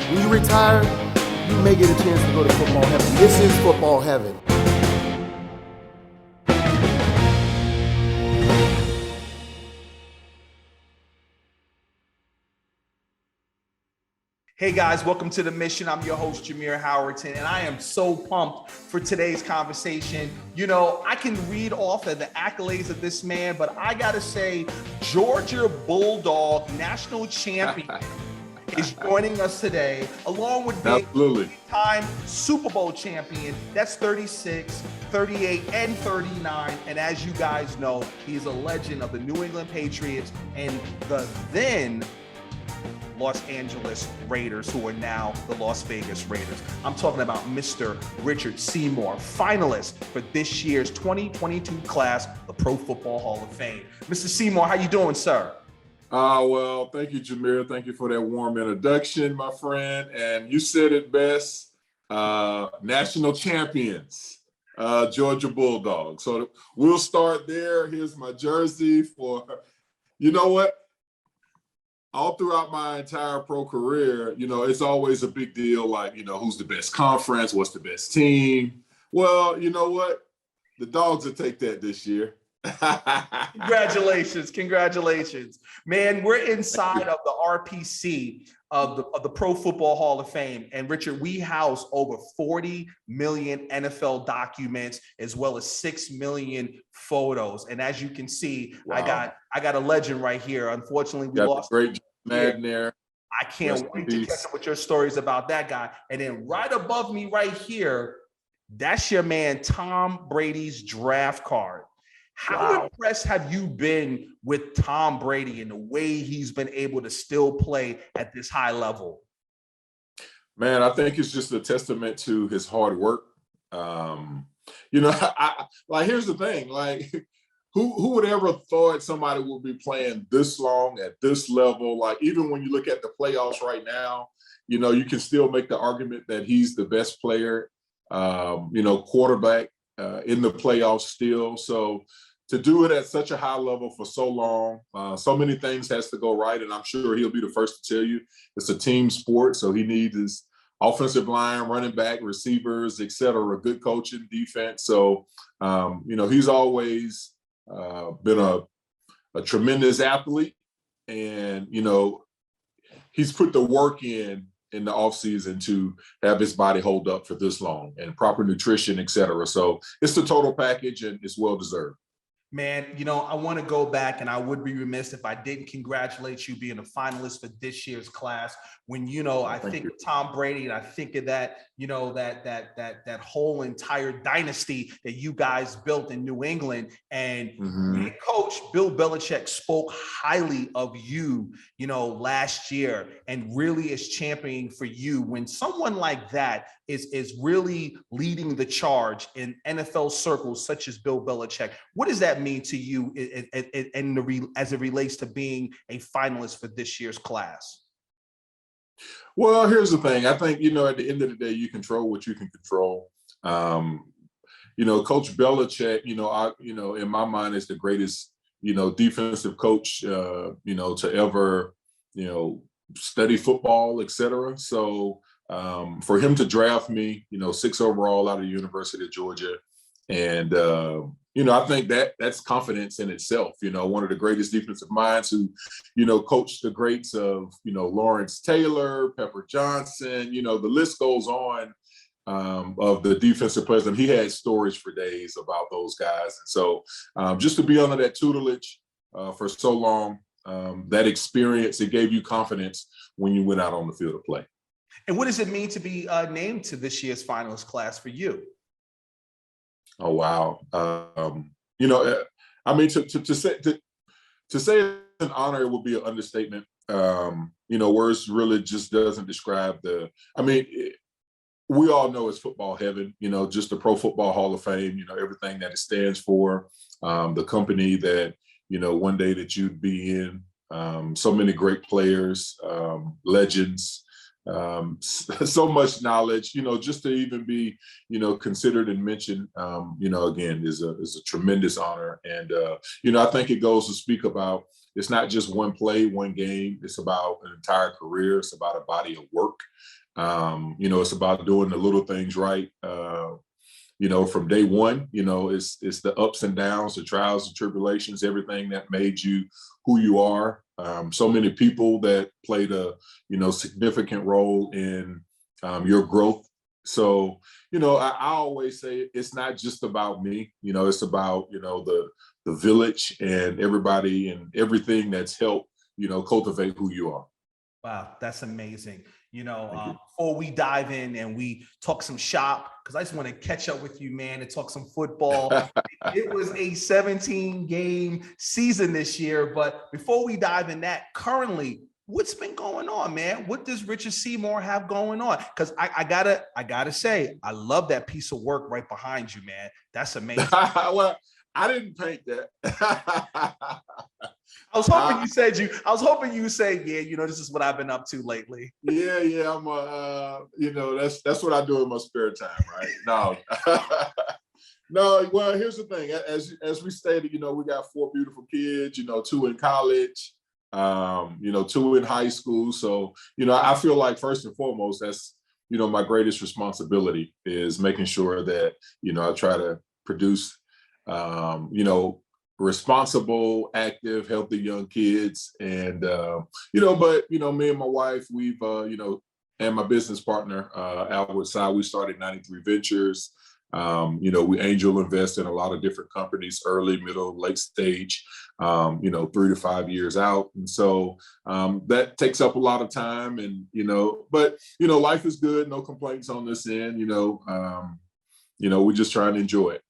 When you retire, you may get a chance to go to football heaven. This is football heaven. Hey guys, welcome to The Mission. I'm your host, Jameer Howerton, and I am so pumped for today's conversation. You know, I can read off of the accolades of this man, but I gotta say, Georgia Bulldog national champion is joining us today, along with being time Super Bowl champion. That's 36, 38, and 39. And as you guys know, he's a legend of the New England Patriots and the then Los Angeles Raiders, who are now the Las Vegas Raiders. I'm talking about Mr. Richard Seymour, finalist for this year's 2022 class, the Pro Football Hall of Fame. Mr. Seymour, how you doing, sir? Well, thank you, Jameer. Thank you for that warm introduction, my friend. And you said it best, national champions, Georgia Bulldogs. So we'll start there. Here's my jersey for, you know what? All throughout my entire pro career, you know, it's always a big deal, like, you know, who's the best conference, what's the best team? Well, you know what? The Dogs will take that this year. Congratulations. Man, we're inside of the RPC of the Pro Football Hall of Fame. And Richard, we house over 40 million NFL documents, as well as 6 million photos. And as you can see, wow. I got a legend right here. Unfortunately, we lost great Madden there. I can't wait to catch up with your stories about that guy. And then right above me right here, that's your man, Tom Brady's draft card. How impressed have you been with Tom Brady and the way he's been able to still play at this high level? Man, I think it's just a testament to his hard work. You know, here's the thing, like, who would ever thought somebody would be playing this long at this level? Like, even when you look at the playoffs right now, you know, you can still make the argument that he's the best player, you know, quarterback in the playoffs still. So to do it at such a high level for so long, so many things has to go right. And I'm sure he'll be the first to tell you it's a team sport. So he needs his offensive line, running back, receivers, et cetera, good coaching, defense. So, you know, he's always been a tremendous athlete. And, you know, he's put the work in the offseason to have his body hold up for this long, and proper nutrition, et cetera. So it's the total package, and it's well-deserved. Man, you know, I want to go back, and I would be remiss if I didn't congratulate you being a finalist for this year's class. When, you know, I think of Tom Brady, and I think of that, you know, that whole entire dynasty that you guys built in New England. And your coach, Bill Belichick, spoke highly of you, you know, last year, and really is championing for you. When someone like that is really leading the charge in NFL circles, such as Bill Belichick, what does that mean to you as it relates to being a finalist for this year's class? Well, here's the thing. I think, you know, at the end of the day, you control what you can control. You know, Coach Belichick, you know, in my mind, is the greatest, you know, defensive coach, you know, to ever, you know, study football, et cetera. So for him to draft me, you know, 6 overall out of the University of Georgia, and you know, I think that's confidence in itself. You know, one of the greatest defensive minds who, you know, coached the greats of, you know, Lawrence Taylor, Pepper Johnson, you know, the list goes on of the defensive players. And he had stories for days about those guys. And so just to be under that tutelage for so long, that experience, it gave you confidence when you went out on the field to play. And what does it mean to be named to this year's finalist class for you? Oh, wow. You know, I mean, to say it's an honor, it would be an understatement. You know, words really just doesn't describe we all know it's football heaven, you know, just the Pro Football Hall of Fame, you know, everything that it stands for, the company that, you know, one day that you'd be in, so many great players, legends, so much knowledge, just to even be, considered and mentioned, again, is a tremendous honor. And, I think it goes to speak about, it's not just one play, one game. It's about an entire career. It's about a body of work. It's about doing the little things right. From day one, it's the ups and downs, the trials and tribulations, everything that made you who you are. So many people that played a, significant role in your growth. So, I always say it's not just about me, it's about, the village and everybody and everything that's helped, cultivate who you are. Wow, that's amazing. Before we dive in and we talk some shop, because I just want to catch up with you, man, and talk some football. It was a 17-game season this year, but before we dive in that, currently, what's been going on, man? What does Richard Seymour have going on? Because I gotta say, I love that piece of work right behind you, man. That's amazing. Well, I didn't paint that. I was hoping you said, yeah, this is what I've been up to lately. Yeah, I'm that's what I do in my spare time, right? No. No, well, here's the thing. As we stated, we got 4 beautiful kids, 2 in college, 2 in high school. So, I feel like first and foremost, that's, my greatest responsibility is making sure that, I try to produce, responsible, active, healthy young kids. And, me and my wife, we've, and my business partner, Albert Sy, we started 93 Ventures. We angel invest in a lot of different companies, early, middle, late stage, 3 to 5 years out. And so that takes up a lot of time and, but, life is good. No complaints on this end, we're just trying to enjoy it.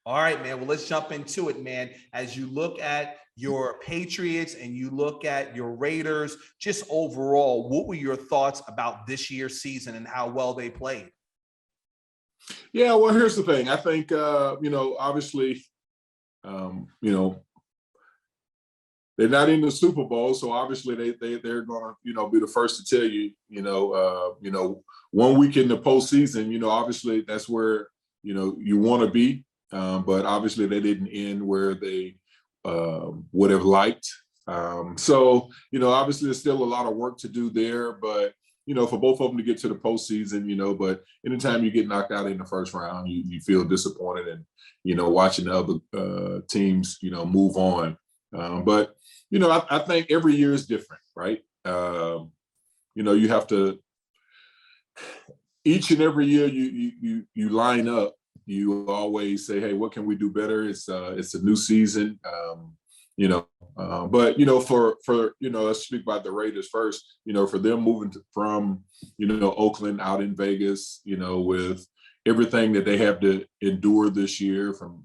All right, man. Well, let's jump into it, man. As you look at your Patriots and you look at your Raiders, just overall, what were your thoughts about this year's season and how well they played? Yeah, well, here's the thing. I think, obviously, they're not in the Super Bowl, so obviously they're going to, be the first to tell you, 1 week in the postseason, obviously that's where, you want to be. But obviously they didn't end where they would have liked. So, obviously there's still a lot of work to do there, but, for both of them to get to the postseason, but anytime you get knocked out in the first round, you feel disappointed and, watching the other teams, move on. But, I think every year is different, right? You have to, each and every year you line up. You always say, hey, what can we do better? It's a new season, but, let's speak about the Raiders first, for them moving from, Oakland out in Vegas, with everything that they have to endure this year from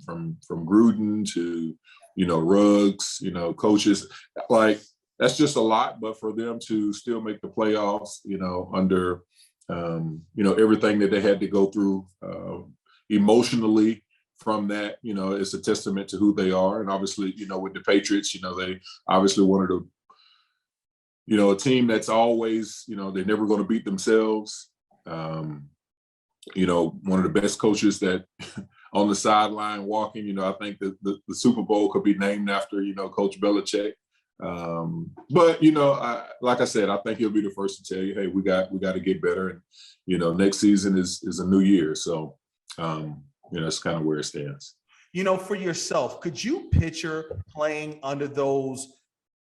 Gruden to, Ruggs, coaches, like that's just a lot. But for them to still make the playoffs, under, everything that they had to go through, emotionally from that, it's a testament to who they are. And obviously, with the Patriots, they obviously wanted to, a team that's always, they're never going to beat themselves. One of the best coaches that on the sideline walking, I think that the Super Bowl could be named after, Coach Belichick. But, like I said, I think he'll be the first to tell you, hey, we got to get better. And, next season is a new year. So, that's kind of where it stands. For yourself, could you picture playing under those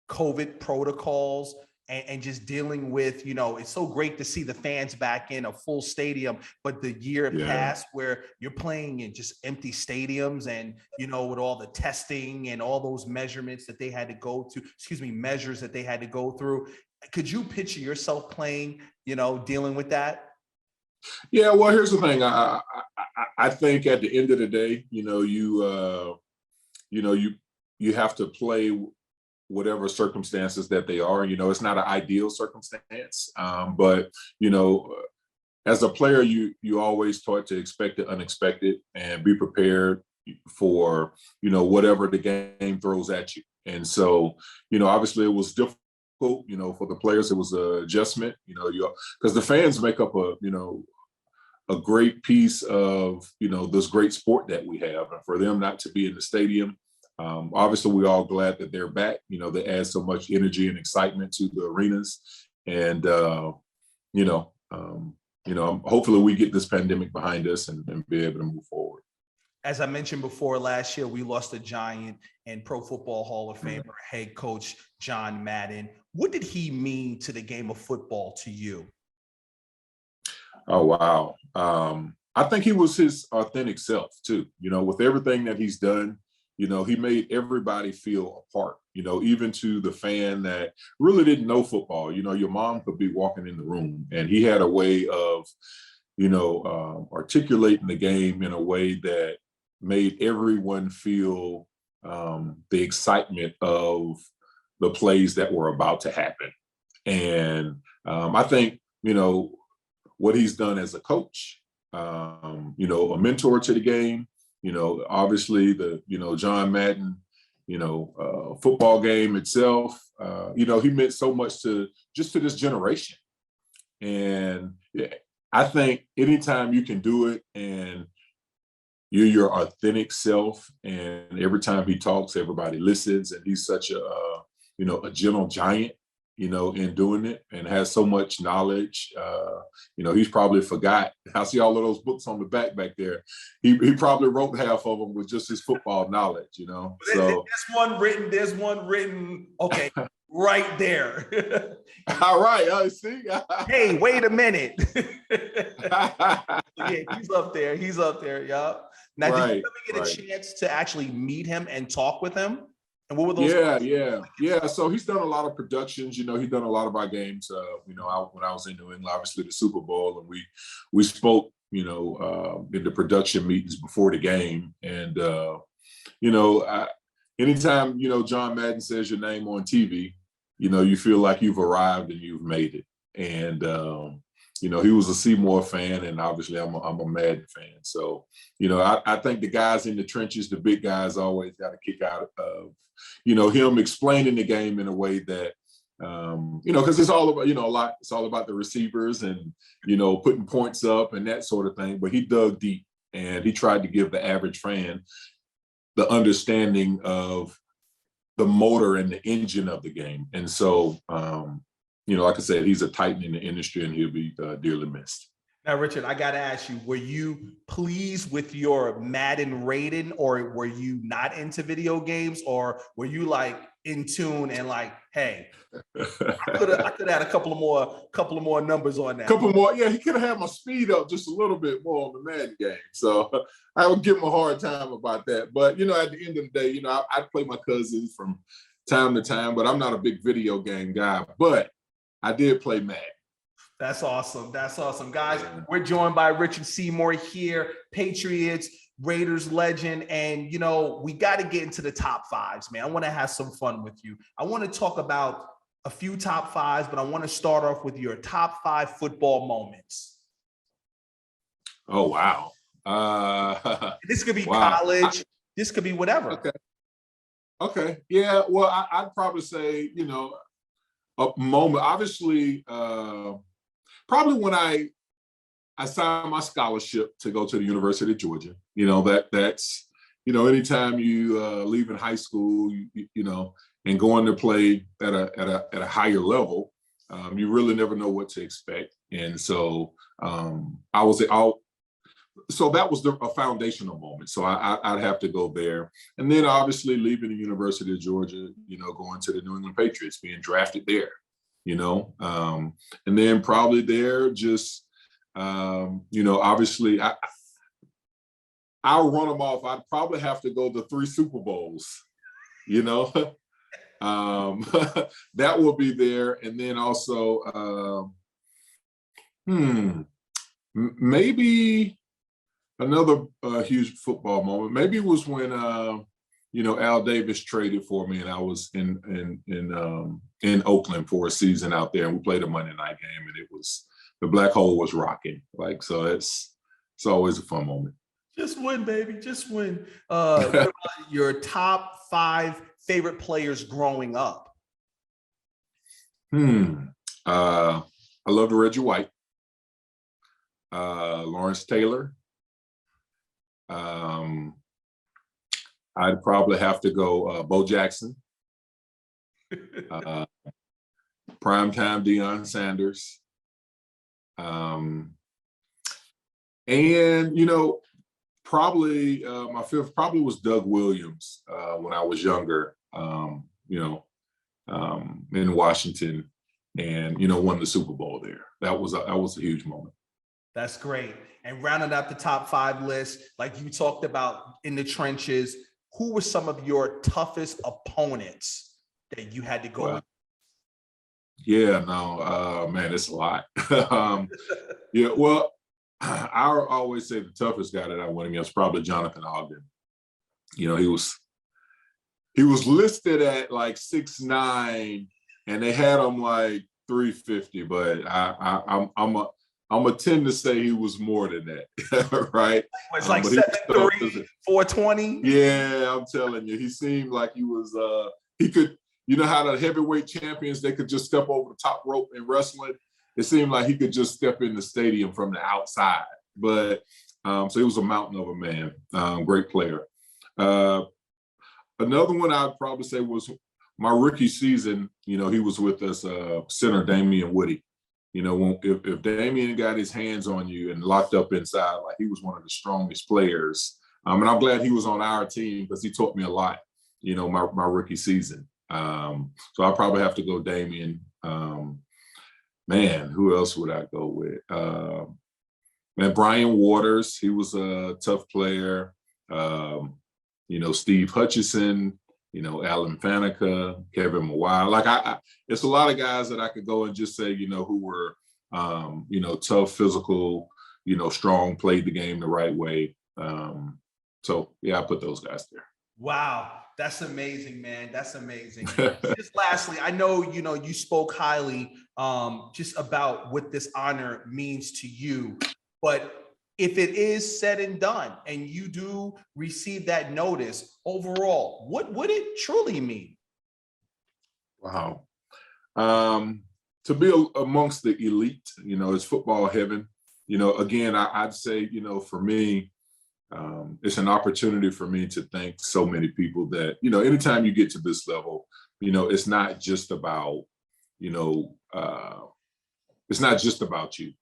COVID protocols and just dealing with, it's so great to see the fans back in a full stadium, but the year passed where you're playing in just empty stadiums and, with all the testing and all those measurements that they had to go to, measures that they had to go through. Could you picture yourself playing, dealing with that? Yeah, well, here's the thing. I think at the end of the day, you have to play whatever circumstances that they are. It's not an ideal circumstance, but as a player, you always taught to expect the unexpected and be prepared for whatever the game throws at you. And so, obviously, it was difficult difficult. For the players, it was an adjustment. Because the fans make up a great piece of this great sport that we have, and for them not to be in the stadium. Obviously, we're all glad that they're back. They add so much energy and excitement to the arenas, and hopefully we get this pandemic behind us and be able to move forward. As I mentioned before, last year we lost a giant and Pro Football Hall of Famer, head coach John Madden. What did he mean to the game of football to you? Oh, wow. I think he was his authentic self too. With everything that he's done, he made everybody feel a part, even to the fan that really didn't know football. Your mom could be walking in the room, and he had a way of, articulating the game in a way that made everyone feel the excitement of the plays that were about to happen. And I think, what he's done as a coach, a mentor to the game, obviously the, John Madden, football game itself, he meant so much to this generation. And I think anytime you can do it and you're your authentic self, and every time he talks, everybody listens, and he's such a gentle giant, in doing it, and has so much knowledge. He's probably forgot. I see all of those books on the back there. He probably wrote half of them with just his football knowledge, So There's one written. Okay, right there. All right, I see. Hey, wait a minute. Yeah, he's up there. Yeah. Now, did you ever get a chance to actually meet him and talk with him? And what were those? Yeah. So he's done a lot of productions. He's done a lot of our games. When I was in New England, obviously the Super Bowl, and we spoke, in the production meetings before the game. And anytime John Madden says your name on TV, you feel like you've arrived and you've made it. And he was a Seymour fan, and obviously I'm a Madden fan. So I think the guys in the trenches, the big guys, always got a kick out of him explaining the game in a way that because it's all about it's all about the receivers and putting points up and that sort of thing. But he dug deep, and he tried to give the average fan the understanding of the motor and the engine of the game. And so like I said, he's a titan in the industry, and he'll be dearly missed. Now, Richard, I got to ask you, were you pleased with your Madden rating, or were you not into video games, or were you like in tune and like, hey, I could have had a couple of more numbers on that. Couple more. Yeah, he could have had my speed up just a little bit more on the Madden game. So I would give him a hard time about that. But, at the end of the day, I play my cousins from time to time, but I'm not a big video game guy. But I did play Madden. That's awesome. Guys, we're joined by Richard Seymour here, Patriots, Raiders legend. And, we got to get into the top fives, man. I want to have some fun with you. I want to talk about a few top fives, but I want to start off with your top 5 football moments. Oh, wow. This could be college. This could be whatever. Okay. Yeah. Well, I'd probably say, a moment, obviously, probably when I signed my scholarship to go to the University of Georgia. That's anytime you leaving high school, and going to play at a higher level, you really never know what to expect. And so so that was a foundational moment. So I'd have to go there. And then obviously leaving the University of Georgia, going to the New England Patriots, being drafted there. And then probably there, just, obviously I'll run them off. I'd probably have to go to 3 Super Bowls, that will be there. And then also, maybe another huge football moment. Maybe it was when, Al Davis traded for me, and I was in Oakland for a season out there, and we played a Monday night game, and the black hole was rocking. So it's always a fun moment. Just win, baby. Just win. Your top 5 favorite players growing up. I love Reggie White, Lawrence Taylor. I'd probably have to go Bo Jackson, primetime Deion Sanders. And, probably my fifth probably was Doug Williams when I was younger, in Washington, and, won the Super Bowl there. That was a huge moment. That's great. And rounding out the top 5 list, like you talked about in the trenches, who were some of your toughest opponents that you had to go with? Man, it's a lot. I always say the toughest guy that I went against probably Jonathan Ogden. He was listed at like 6'9", and they had him like 350, but I'm a tend to say he was more than that, right? It's like 7'3", 420. Yeah, I'm telling you, he seemed like he was. He could, how the heavyweight champions, they could just step over the top rope in wrestling. It seemed like he could just step in the stadium from the outside. But so he was a mountain of a man. Great player. Another one I'd probably say was my rookie season. He was with us, center Damian Woody. If Damian got his hands on you and locked up inside, like, he was one of the strongest players. And I'm glad he was on our team because he taught me a lot, my rookie season. So I'll probably have to go Damian. Who else would I go with? Brian Waters, he was a tough player. Steve Hutchison, Alan Faneca, Kevin Mawai. Like, it's a lot of guys that I could go and just say, who were, tough, physical, strong, played the game the right way. I put those guys there. Wow. That's amazing, man. That's amazing. Just lastly, I know, you spoke highly just about what this honor means to you, but if it is said and done and you do receive that notice overall, what would it truly mean? Wow. To be amongst the elite, it's football heaven. Again, I'd say, for me, it's an opportunity for me to thank so many people that, anytime you get to this level, it's not just about, it's not just about you.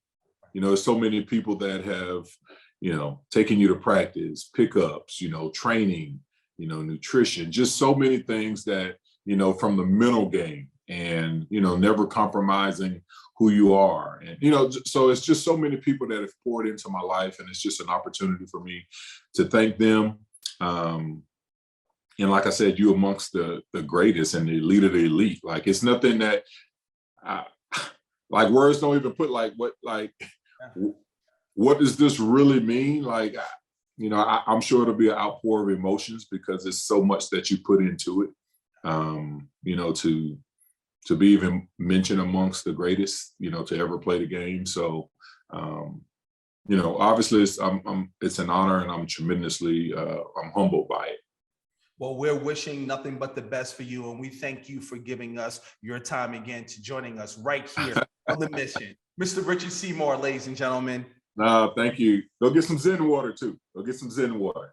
There's so many people that have, taken you to practice, pickups, training, nutrition, just so many things that, from the mental game and, never compromising who you are. And, so it's just so many people that have poured into my life, and it's just an opportunity for me to thank them. And like I said, you amongst the greatest and the elite of the elite. Like, it's nothing that, like, words don't even put, what does this really mean? Like, I'm sure it'll be an outpour of emotions because it's so much that you put into it, to be even mentioned amongst the greatest, to ever play the game. So, obviously it's an honor, and I'm tremendously, I'm humbled by it. Well, we're wishing nothing but the best for you, and we thank you for giving us your time again, to joining us right here on The Mission. Mr. Richard Seymour, ladies and gentlemen. No, thank you. Go get some Zen water too. Go get some Zen water.